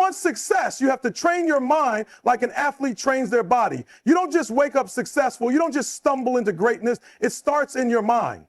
want success, you have to train your mind like an athlete trains their body. You don't just wake up successful. You don't just stumble into greatness. It starts in your mind.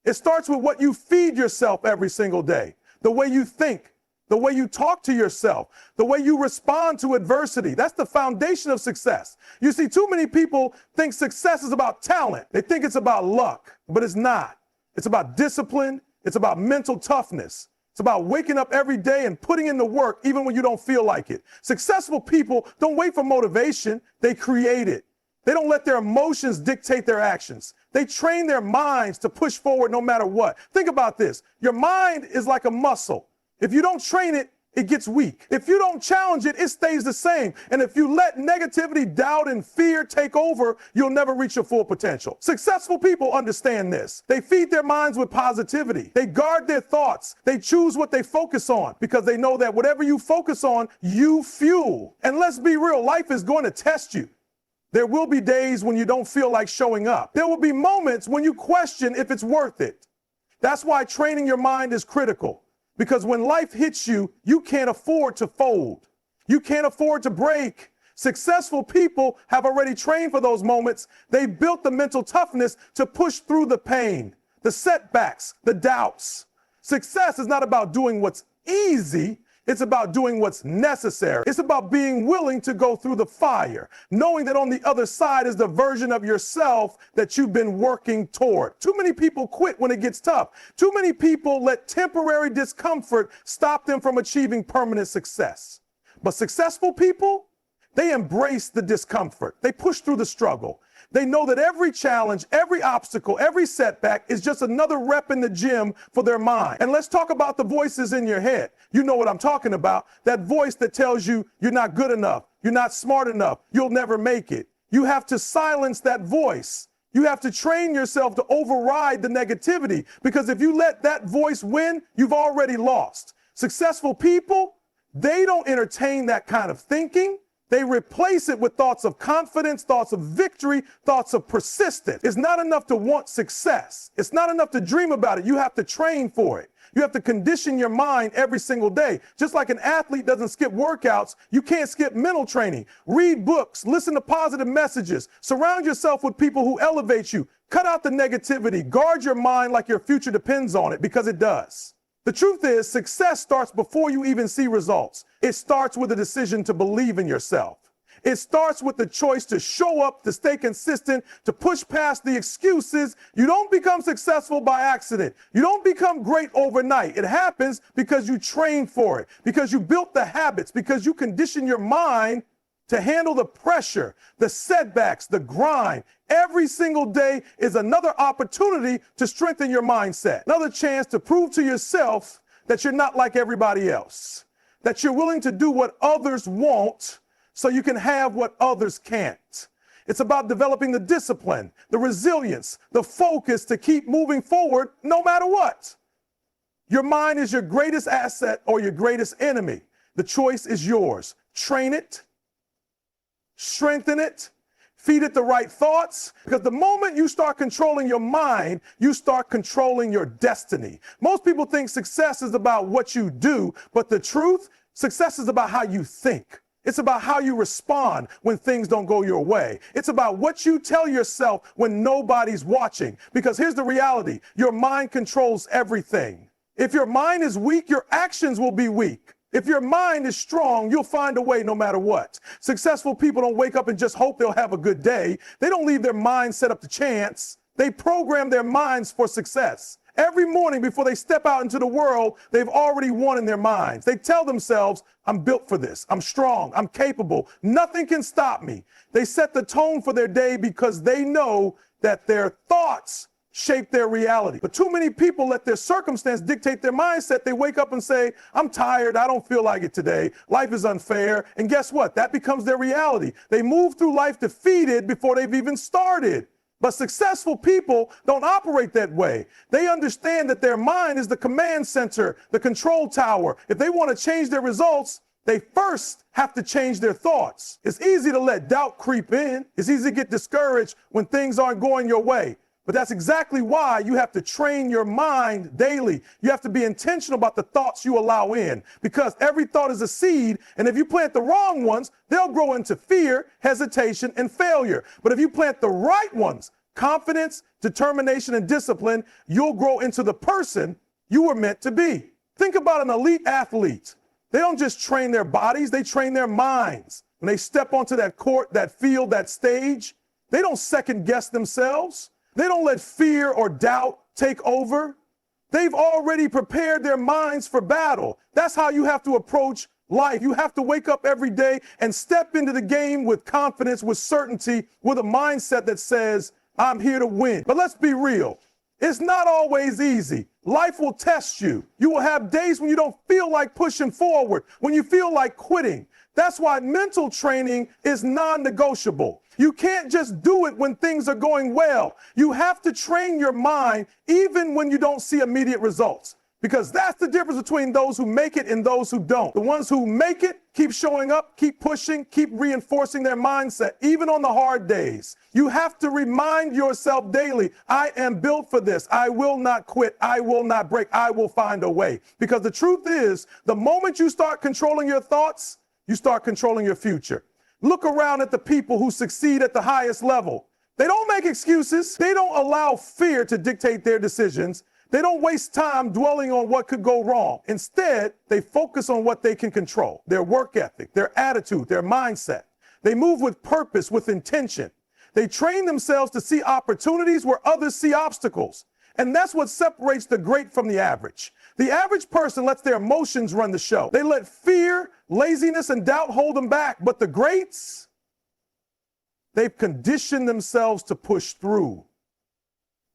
It starts with what you feed yourself every single day, the way you think, the way you talk to yourself, the way you respond to adversity. That's the foundation of success. You see, too many people think success is about talent. They think it's about luck, but it's not. It's about discipline. It's about mental toughness. It's about waking up every day and putting in the work even when you don't feel like it. Successful people don't wait for motivation. They create it. They don't let their emotions dictate their actions. They train their minds to push forward no matter what. Think about this. Your mind is like a muscle. If you don't train it, it gets weak. If you don't challenge it, it stays the same. And if you let negativity, doubt, and fear take over, you'll never reach your full potential. Successful people understand this. They feed their minds with positivity. They guard their thoughts. They choose what they focus on because they know that whatever you focus on, you fuel. And let's be real, life is going to test you. There will be days when you don't feel like showing up. There will be moments when you question if it's worth it. That's why training your mind is critical. Because when life hits you, you can't afford to fold. You can't afford to break. Successful people have already trained for those moments. They built the mental toughness to push through the pain, the setbacks, the doubts. Success is not about doing what's easy. It's about doing what's necessary. It's about being willing to go through the fire, knowing that on the other side is the version of yourself that you've been working toward. Too many people quit when it gets tough. Too many people let temporary discomfort stop them from achieving permanent success. But successful people, they embrace the discomfort. They push through the struggle. They know that every challenge, every obstacle, every setback is just another rep in the gym for their mind. And let's talk about the voices in your head. You know what I'm talking about. That voice that tells you you're not good enough, you're not smart enough, you'll never make it. You have to silence that voice. You have to train yourself to override the negativity, because if you let that voice win, you've already lost. Successful people, they don't entertain that kind of thinking. They replace it with thoughts of confidence, thoughts of victory, thoughts of persistence. It's not enough to want success. It's not enough to dream about it. You have to train for it. You have to condition your mind every single day. Just like an athlete doesn't skip workouts, you can't skip mental training. Read books, listen to positive messages, surround yourself with people who elevate you. Cut out the negativity. Guard your mind like your future depends on it, because it does. The truth is, success starts before you even see results. It starts with a decision to believe in yourself. It starts with the choice to show up, to stay consistent, to push past the excuses. You don't become successful by accident. You don't become great overnight. It happens because you train for it, because you built the habits, because you condition your mind to handle the pressure, the setbacks, the grind. Every single day is another opportunity to strengthen your mindset, another chance to prove to yourself that you're not like everybody else, that you're willing to do what others want so you can have what others can't. It's about developing the discipline, the resilience, the focus to keep moving forward no matter what. Your mind is your greatest asset or your greatest enemy. The choice is yours. Train it. Strengthen it, feed it the right thoughts, because the moment you start controlling your mind, you start controlling your destiny. Most people think success is about what you do, but the truth, success is about how you think. It's about how you respond when things don't go your way. It's about what you tell yourself when nobody's watching, because here's the reality. Your mind controls everything. If your mind is weak, your actions will be weak. If your mind is strong, you'll find a way no matter what. Successful people don't wake up and just hope they'll have a good day. They don't leave their minds set up to chance. They program their minds for success. Every morning before they step out into the world, they've already won in their minds. They tell themselves, I'm built for this. I'm strong. I'm capable. Nothing can stop me. They set the tone for their day because they know that their thoughts shape their reality. But too many people let their circumstance dictate their mindset. They wake up and say, I'm tired. I don't feel like it today. Life is unfair. And guess what? That becomes their reality. They move through life defeated before they've even started. But successful people don't operate that way. They understand that their mind is the command center, the control tower. If they want to change their results, they first have to change their thoughts. It's easy to let doubt creep in. It's easy to get discouraged when things aren't going your way. But that's exactly why you have to train your mind daily. You have to be intentional about the thoughts you allow in, because every thought is a seed. And if you plant the wrong ones, they'll grow into fear, hesitation, and failure. But if you plant the right ones, confidence, determination, and discipline, you'll grow into the person you were meant to be. Think about an elite athlete. They don't just train their bodies, they train their minds. When they step onto that court, that field, that stage, they don't second guess themselves. They don't let fear or doubt take over. They've already prepared their minds for battle. That's how you have to approach life. You have to wake up every day and step into the game with confidence, with certainty, with a mindset that says, I'm here to win. But let's be real. It's not always easy. Life will test you. You will have days when you don't feel like pushing forward, when you feel like quitting. That's why mental training is non-negotiable. You can't just do it when things are going well. You have to train your mind even when you don't see immediate results, because that's the difference between those who make it and those who don't. The ones who make it keep showing up, keep pushing, keep reinforcing their mindset, even on the hard days. You have to remind yourself daily, I am built for this. I will not quit. I will not break. I will find a way. Because the truth is, the moment you start controlling your thoughts, you start controlling your future. Look around at the people who succeed at the highest level. They don't make excuses. They don't allow fear to dictate their decisions. They don't waste time dwelling on what could go wrong. Instead, they focus on what they can control: their work ethic, their attitude, their mindset. They move with purpose, with intention. They train themselves to see opportunities where others see obstacles. And that's what separates the great from the average. The average person lets their emotions run the show. They let fear, laziness, and doubt hold them back. But the greats, they've conditioned themselves to push through.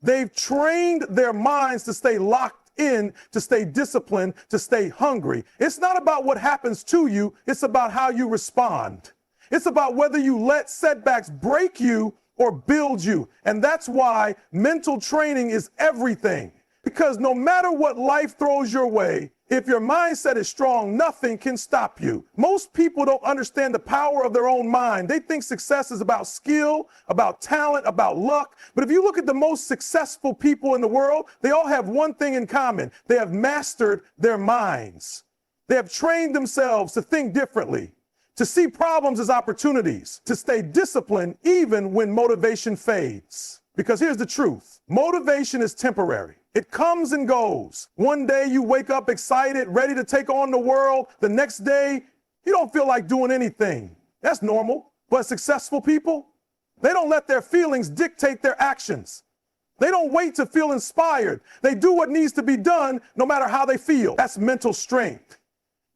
They've trained their minds to stay locked in, to stay disciplined, to stay hungry. It's not about what happens to you. It's about how you respond. It's about whether you let setbacks break you or build you. And that's why mental training is everything. Because no matter what life throws your way, if your mindset is strong, nothing can stop you. Most people don't understand the power of their own mind. They think success is about skill, about talent, about luck. But if you look at the most successful people in the world, they all have one thing in common. They have mastered their minds. They have trained themselves to think differently, to see problems as opportunities, to stay disciplined even when motivation fades. Because here's the truth. Motivation is temporary. It comes and goes. One day you wake up excited, ready to take on the world. The next day, you don't feel like doing anything. That's normal. But successful people, they don't let their feelings dictate their actions. They don't wait to feel inspired. They do what needs to be done no matter how they feel. That's mental strength.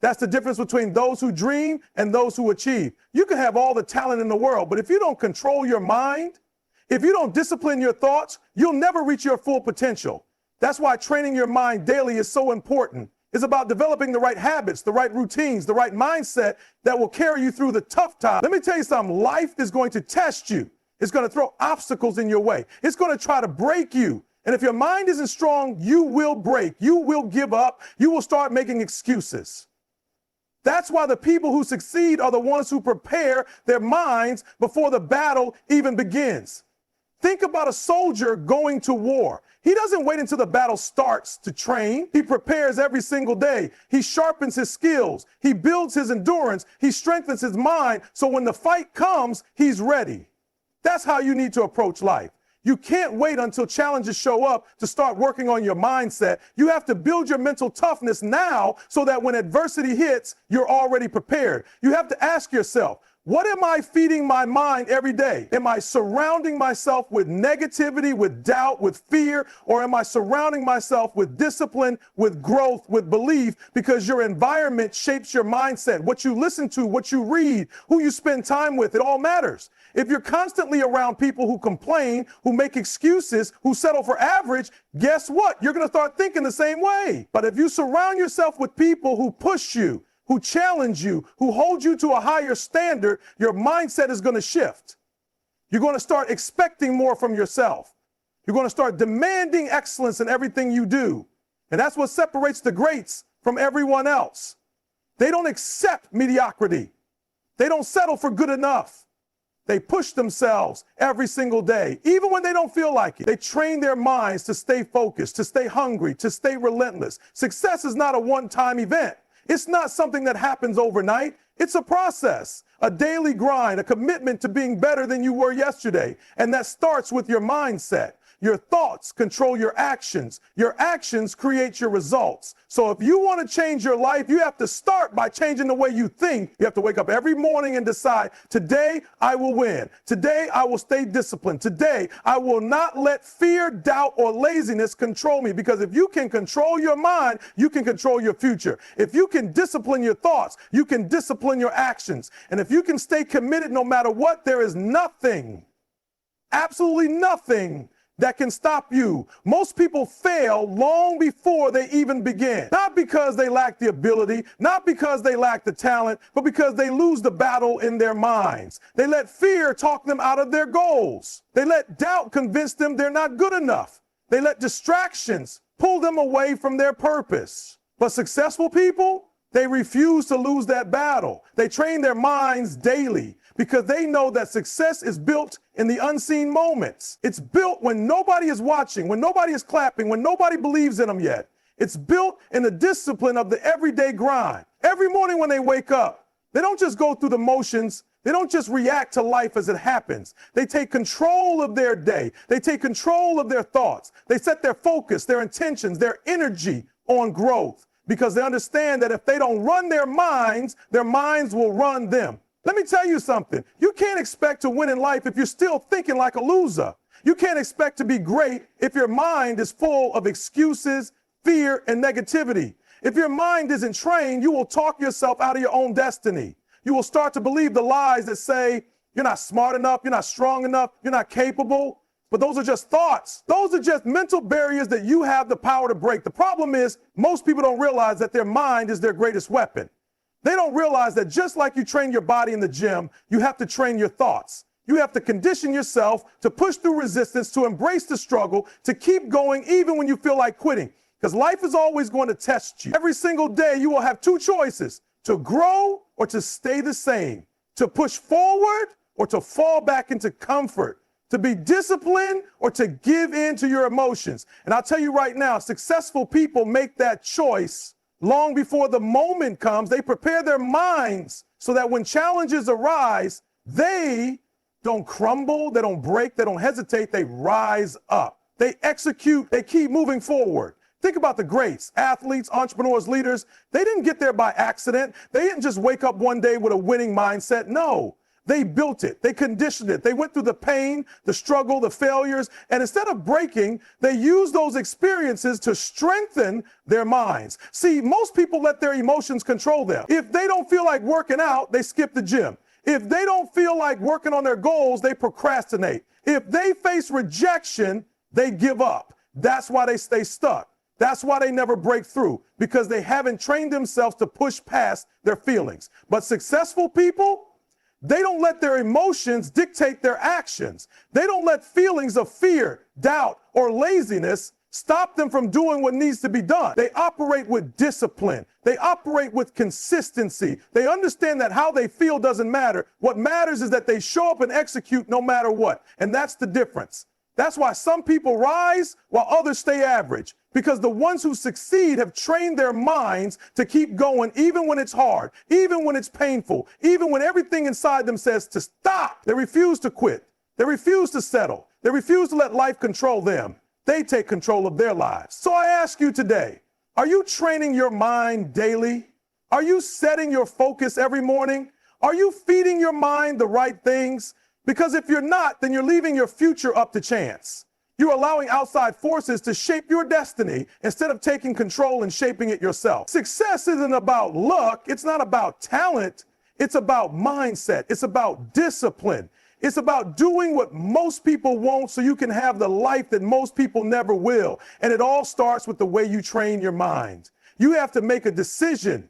That's the difference between those who dream and those who achieve. You can have all the talent in the world, but if you don't control your mind, if you don't discipline your thoughts, you'll never reach your full potential. That's why training your mind daily is so important. It's about developing the right habits, the right routines, the right mindset that will carry you through the tough times. Let me tell you something. Life is going to test you. It's going to throw obstacles in your way. It's going to try to break you. And if your mind isn't strong, you will break. You will give up. You will start making excuses. That's why the people who succeed are the ones who prepare their minds before the battle even begins. Think about a soldier going to war. He doesn't wait until the battle starts to train. He prepares every single day. He sharpens his skills. He builds his endurance. He strengthens his mind. So when the fight comes, he's ready. That's how you need to approach life. You can't wait until challenges show up to start working on your mindset. You have to build your mental toughness now so that when adversity hits, you're already prepared. You have to ask yourself, what am I feeding my mind every day? Am I surrounding myself with negativity, with doubt, with fear? Or am I surrounding myself with discipline, with growth, with belief? Because your environment shapes your mindset. What you listen to, what you read, who you spend time with, it all matters. If you're constantly around people who complain, who make excuses, who settle for average, guess what? You're going to start thinking the same way. But if you surround yourself with people who push you, who challenge you, who hold you to a higher standard, your mindset is going to shift. You're going to start expecting more from yourself. You're going to start demanding excellence in everything you do. And that's what separates the greats from everyone else. They don't accept mediocrity. They don't settle for good enough. They push themselves every single day, even when they don't feel like it. They train their minds to stay focused, to stay hungry, to stay relentless. Success is not a one-time event. It's not something that happens overnight. It's a process, a daily grind, a commitment to being better than you were yesterday. And that starts with your mindset. Your thoughts control your actions. Your actions create your results. So if you want to change your life, you have to start by changing the way you think. You have to wake up every morning and decide, today I will win. Today I will stay disciplined. Today I will not let fear, doubt, or laziness control me. Because if you can control your mind, you can control your future. If you can discipline your thoughts, you can discipline your actions. And if you can stay committed no matter what, there is nothing, absolutely nothing, that can stop you. Most people fail long before they even begin. Not because they lack the ability, not because they lack the talent, but because they lose the battle in their minds. They let fear talk them out of their goals. They let doubt convince them they're not good enough. They let distractions pull them away from their purpose. But successful people, they refuse to lose that battle. They train their minds daily because they know that success is built in the unseen moments. It's built when nobody is watching, when nobody is clapping, when nobody believes in them yet. It's built in the discipline of the everyday grind. Every morning when they wake up, they don't just go through the motions. They don't just react to life as it happens. They take control of their day. They take control of their thoughts. They set their focus, their intentions, their energy on growth because they understand that if they don't run their minds will run them. Let me tell you something. You can't expect to win in life if you're still thinking like a loser. You can't expect to be great if your mind is full of excuses, fear, and negativity. If your mind isn't trained, you will talk yourself out of your own destiny. You will start to believe the lies that say you're not smart enough, you're not strong enough, you're not capable. But those are just thoughts. Those are just mental barriers that you have the power to break. The problem is most people don't realize that their mind is their greatest weapon. They don't realize that just like you train your body in the gym, you have to train your thoughts. You have to condition yourself to push through resistance, to embrace the struggle, to keep going even when you feel like quitting. Because life is always going to test you. Every single day you will have two choices, to grow or to stay the same, to push forward or to fall back into comfort, to be disciplined or to give in to your emotions. And I'll tell you right now, successful people make that choice long before the moment comes. They prepare their minds so that when challenges arise, they don't crumble, they don't break, they don't hesitate, they rise up. They execute, they keep moving forward. Think about the greats, athletes, entrepreneurs, leaders. They didn't get there by accident. They didn't just wake up one day with a winning mindset. No, they built it. They conditioned it. They went through the pain, the struggle, the failures. And instead of breaking, they used those experiences to strengthen their minds. See, most people let their emotions control them. If they don't feel like working out, they skip the gym. If they don't feel like working on their goals, they procrastinate. If they face rejection, they give up. That's why they stay stuck. That's why they never break through, because they haven't trained themselves to push past their feelings. But successful people, they don't let their emotions dictate their actions. They don't let feelings of fear, doubt, or laziness stop them from doing what needs to be done. They operate with discipline. They operate with consistency. They understand that how they feel doesn't matter. What matters is that they show up and execute no matter what. And that's the difference. That's why some people rise while others stay average, because the ones who succeed have trained their minds to keep going even when it's hard, even when it's painful, even when everything inside them says to stop. They refuse to quit. They refuse to settle. They refuse to let life control them. They take control of their lives. So I ask you today, are you training your mind daily? Are you setting your focus every morning? Are you feeding your mind the right things? Because if you're not, then you're leaving your future up to chance. You're allowing outside forces to shape your destiny instead of taking control and shaping it yourself. Success isn't about luck. It's not about talent. It's about mindset. It's about discipline. It's about doing what most people won't so you can have the life that most people never will. And it all starts with the way you train your mind. You have to make a decision.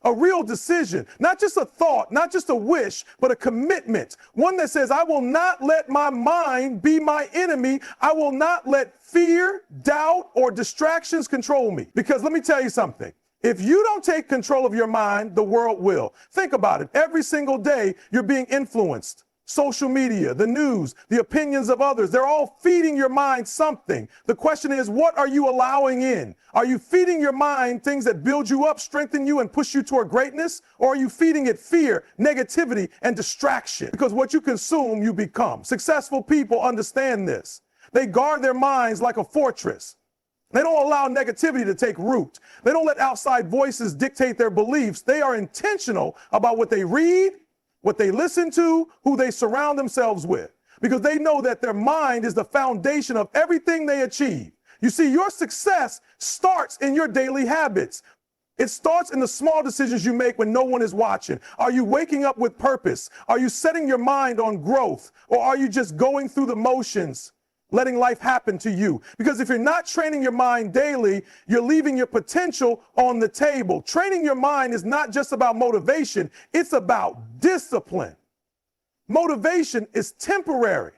A real decision, not just a thought, not just a wish, but a commitment. One that says, I will not let my mind be my enemy. I will not let fear, doubt, or distractions control me. Because let me tell you something. If you don't take control of your mind, the world will. Think about it. Every single day, you're being influenced social media, the news, the opinions of others, they're all feeding your mind something. The question is, what are you allowing in? Are you feeding your mind things that build you up, strengthen you, and push you toward greatness? Or are you feeding it fear, negativity, and distraction? Because what you consume, you become. Successful people understand this. They guard their minds like a fortress. They don't allow negativity to take root. They don't let outside voices dictate their beliefs. They are intentional about what they read, what they listen to, who they surround themselves with, because they know that their mind is the foundation of everything they achieve. You see, your success starts in your daily habits. It starts in the small decisions you make when no one is watching. Are you waking up with purpose? Are you setting your mind on growth? Or are you just going through the motions, letting life happen to you? Because if you're not training your mind daily, you're leaving your potential on the table. Training your mind is not just about motivation, it's about discipline. Motivation is temporary.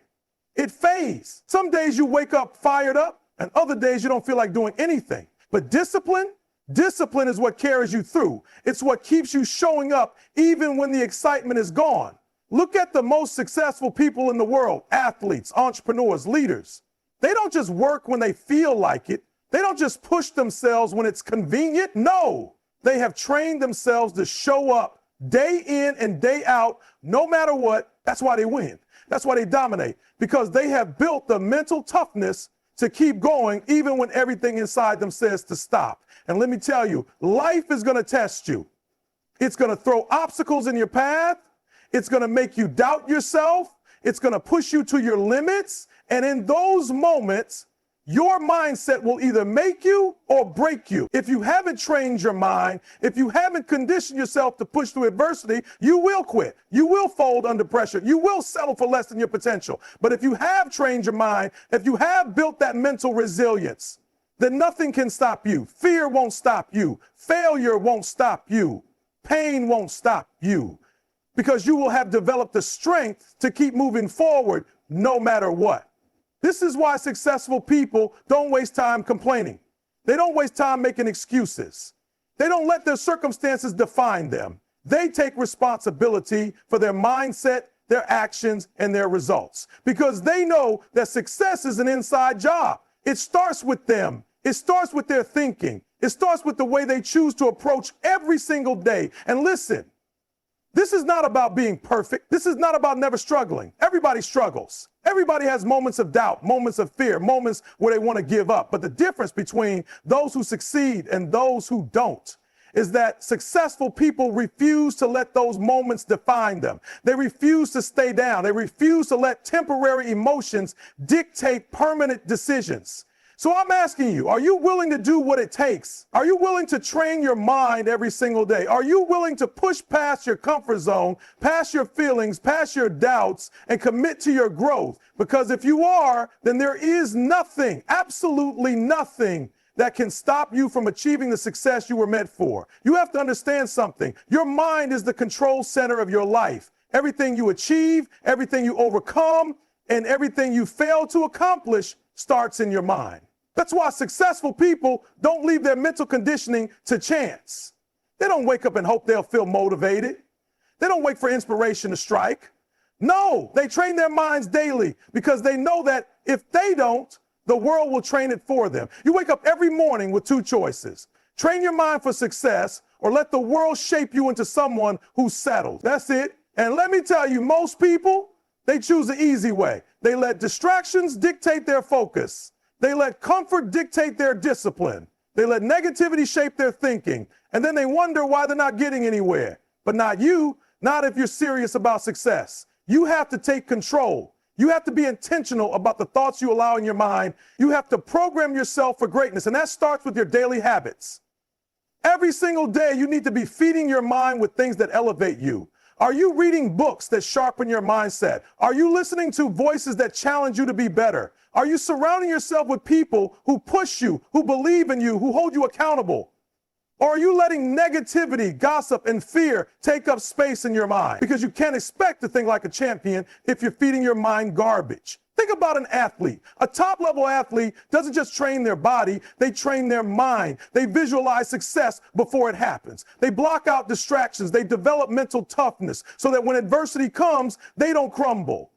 It fades. Some days you wake up fired up, and other days you don't feel like doing anything. But discipline is what carries you through. It's what keeps you showing up even when the excitement is gone. Look at the most successful people in the world, athletes, entrepreneurs, leaders. They don't just work when they feel like it. They don't just push themselves when it's convenient. No, they have trained themselves to show up day in and day out, no matter what. That's why they win. That's why they dominate, because they have built the mental toughness to keep going even when everything inside them says to stop. And let me tell you, life is going to test you. It's going to throw obstacles in your path. It's going to make you doubt yourself. It's going to push you to your limits. And in those moments, your mindset will either make you or break you. If you haven't trained your mind, if you haven't conditioned yourself to push through adversity, you will quit. You will fold under pressure. You will settle for less than your potential. But if you have trained your mind, if you have built that mental resilience, then nothing can stop you. Fear won't stop you. Failure won't stop you. Pain won't stop you. Because you will have developed the strength to keep moving forward no matter what. This is why successful people don't waste time complaining. They don't waste time making excuses. They don't let their circumstances define them. They take responsibility for their mindset, their actions, and their results, because they know that success is an inside job. It starts with them. It starts with their thinking. It starts with the way they choose to approach every single day. And listen, this is not about being perfect. This is not about never struggling. Everybody struggles. Everybody has moments of doubt, moments of fear, moments where they want to give up. But the difference between those who succeed and those who don't is that successful people refuse to let those moments define them. They refuse to stay down. They refuse to let temporary emotions dictate permanent decisions. So I'm asking you, are you willing to do what it takes? Are you willing to train your mind every single day? Are you willing to push past your comfort zone, past your feelings, past your doubts, and commit to your growth? Because if you are, then there is nothing, absolutely nothing, that can stop you from achieving the success you were meant for. You have to understand something. Your mind is the control center of your life. Everything you achieve, everything you overcome, and everything you fail to accomplish starts in your mind. That's why successful people don't leave their mental conditioning to chance. They don't wake up and hope they'll feel motivated. They don't wait for inspiration to strike. No, they train their minds daily because they know that if they don't, the world will train it for them. You wake up every morning with two choices. Train your mind for success, or let the world shape you into someone who's settled. That's it. And let me tell you, most people, they choose the easy way. They let distractions dictate their focus. They let comfort dictate their discipline. They let negativity shape their thinking. And then they wonder why they're not getting anywhere. But not you, not if you're serious about success. You have to take control. You have to be intentional about the thoughts you allow in your mind. You have to program yourself for greatness, and that starts with your daily habits. Every single day, you need to be feeding your mind with things that elevate you. Are you reading books that sharpen your mindset? Are you listening to voices that challenge you to be better? Are you surrounding yourself with people who push you, who believe in you, who hold you accountable? Or are you letting negativity, gossip, and fear take up space in your mind? Because you can't expect to think like a champion if you're feeding your mind garbage. Think about an athlete. A top-level athlete doesn't just train their body, they train their mind. They visualize success before it happens. They block out distractions. They develop mental toughness so that when adversity comes, they don't crumble.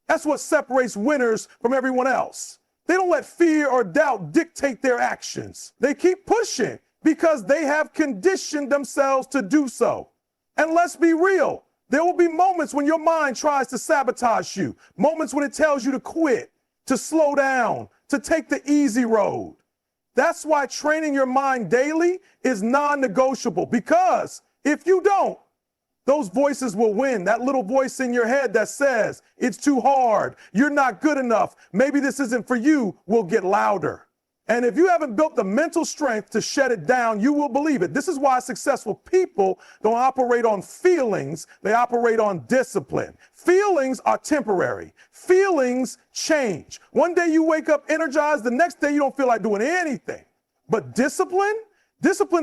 That's what separates winners from everyone else. They don't let fear or doubt dictate their actions. They keep pushing because they have conditioned themselves to do so. And let's be real. There will be moments when your mind tries to sabotage you, moments when it tells you to quit, to slow down, to take the easy road. That's why training your mind daily is non-negotiable, because if you don't, those voices will win. That little voice in your head that says, it's too hard, you're not good enough, maybe this isn't for you, will get louder. And if you haven't built the mental strength to shut it down, you will believe it. This is why successful people don't operate on feelings, they operate on discipline. Feelings are temporary. Feelings change. One day you wake up energized, the next day you don't feel like doing anything. But discipline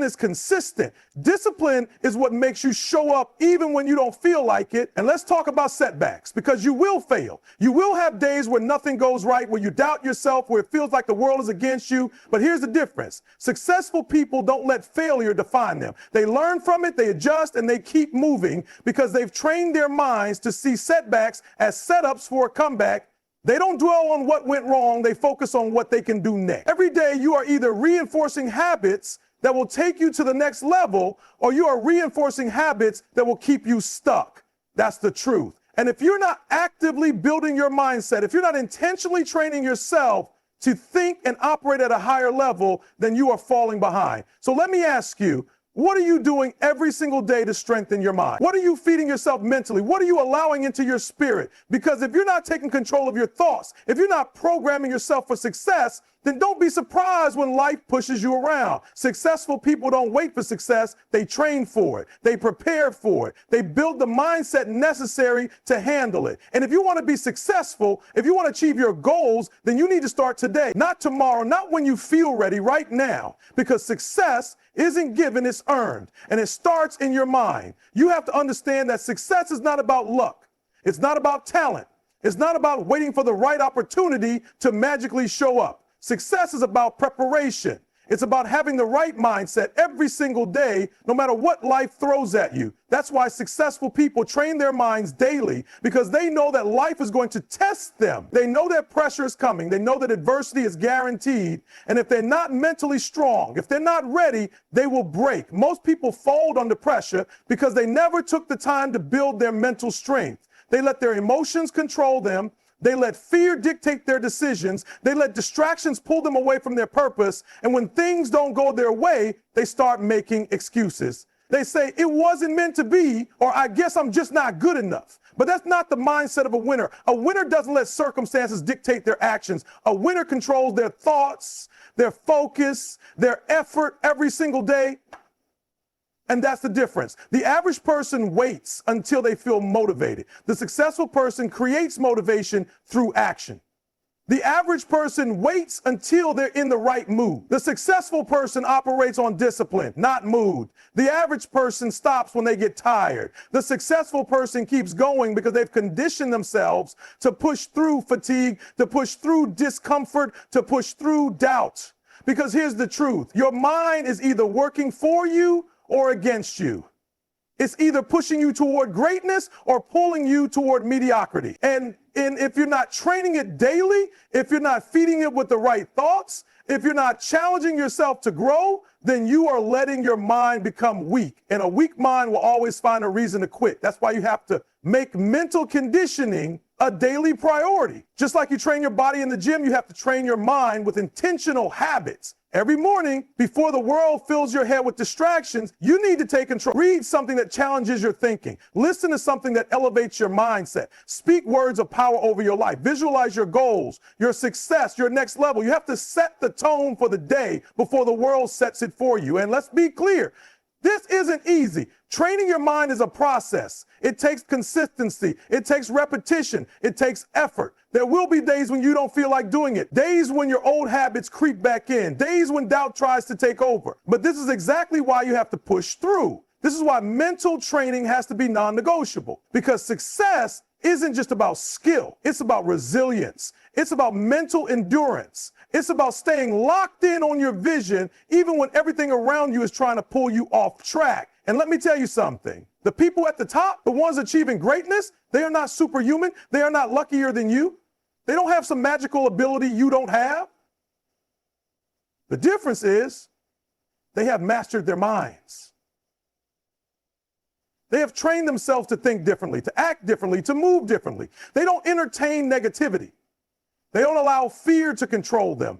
is consistent. Discipline is what makes you show up even when you don't feel like it. And let's talk about setbacks, because you will fail. You will have days where nothing goes right, where you doubt yourself, where it feels like the world is against you. But here's the difference. Successful people don't let failure define them. They learn from it, they adjust, and they keep moving because they've trained their minds to see setbacks as setups for a comeback. They don't dwell on what went wrong, they focus on what they can do next. Every day you are either reinforcing habits that will take you to the next level, or you are reinforcing habits that will keep you stuck. That's the truth. And if you're not actively building your mindset, if you're not intentionally training yourself to think and operate at a higher level, then you are falling behind. So let me ask you, what are you doing every single day to strengthen your mind? What are you feeding yourself mentally? What are you allowing into your spirit? Because if you're not taking control of your thoughts, if you're not programming yourself for success, then don't be surprised when life pushes you around. Successful people don't wait for success. They train for it. They prepare for it. They build the mindset necessary to handle it. And if you want to be successful, if you want to achieve your goals, then you need to start today, not tomorrow, not when you feel ready, right now, because success isn't given, it's earned, and it starts in your mind. You have to understand that success is not about luck. It's not about talent. It's not about waiting for the right opportunity to magically show up. Success is about preparation. It's about having the right mindset every single day, no matter what life throws at you. That's why successful people train their minds daily, because they know that life is going to test them. They know that pressure is coming. They know that adversity is guaranteed. And if they're not mentally strong, if they're not ready, they will break. Most people fold under pressure because they never took the time to build their mental strength. They let their emotions control them. They let fear dictate their decisions. They let distractions pull them away from their purpose. And when things don't go their way, they start making excuses. They say, it wasn't meant to be, or I guess I'm just not good enough. But that's not the mindset of a winner. A winner doesn't let circumstances dictate their actions. A winner controls their thoughts, their focus, their effort every single day. And that's the difference. The average person waits until they feel motivated. The successful person creates motivation through action. The average person waits until they're in the right mood. The successful person operates on discipline, not mood. The average person stops when they get tired. The successful person keeps going because they've conditioned themselves to push through fatigue, to push through discomfort, to push through doubt. Because here's the truth. Your mind is either working for you or against you. It's either pushing you toward greatness or pulling you toward mediocrity. And if you're not training it daily, if you're not feeding it with the right thoughts, if you're not challenging yourself to grow, then you are letting your mind become weak. And a weak mind will always find a reason to quit. That's why you have to make mental conditioning a daily priority. Just like you train your body in the gym, you have to train your mind with intentional habits. Every morning, before the world fills your head with distractions, you need to take control. Read something that challenges your thinking. Listen to something that elevates your mindset. Speak words of power over your life. Visualize your goals, your success, your next level. You have to set the tone for the day before the world sets it for you. And let's be clear, this isn't easy. Training your mind is a process. It takes consistency. It takes repetition. It takes effort. There will be days when you don't feel like doing it. Days when your old habits creep back in. Days when doubt tries to take over. But this is exactly why you have to push through. This is why mental training has to be non-negotiable. Because success isn't just about skill. It's about resilience. It's about mental endurance. It's about staying locked in on your vision, even when everything around you is trying to pull you off track. And let me tell you something. The people at the top, the ones achieving greatness, they are not superhuman. They are not luckier than you. They don't have some magical ability you don't have. The difference is they have mastered their minds. They have trained themselves to think differently, to act differently, to move differently. They don't entertain negativity. They don't allow fear to control them.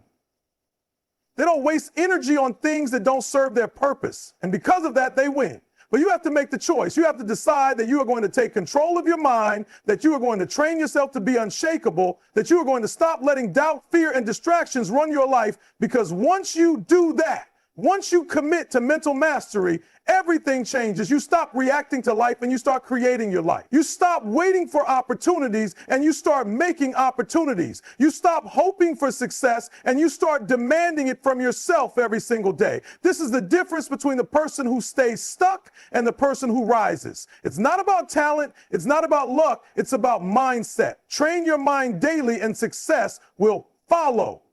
They don't waste energy on things that don't serve their purpose. And because of that, they win. But you have to make the choice. You have to decide that you are going to take control of your mind, that you are going to train yourself to be unshakable, that you are going to stop letting doubt, fear, and distractions run your life. Because once you do that, once you commit to mental mastery, everything changes. You stop reacting to life and you start creating your life. You stop waiting for opportunities and you start making opportunities. You stop hoping for success and you start demanding it from yourself every single day. This is the difference between the person who stays stuck and the person who rises. It's not about talent. It's not about luck. It's about mindset. Train your mind daily and success will follow.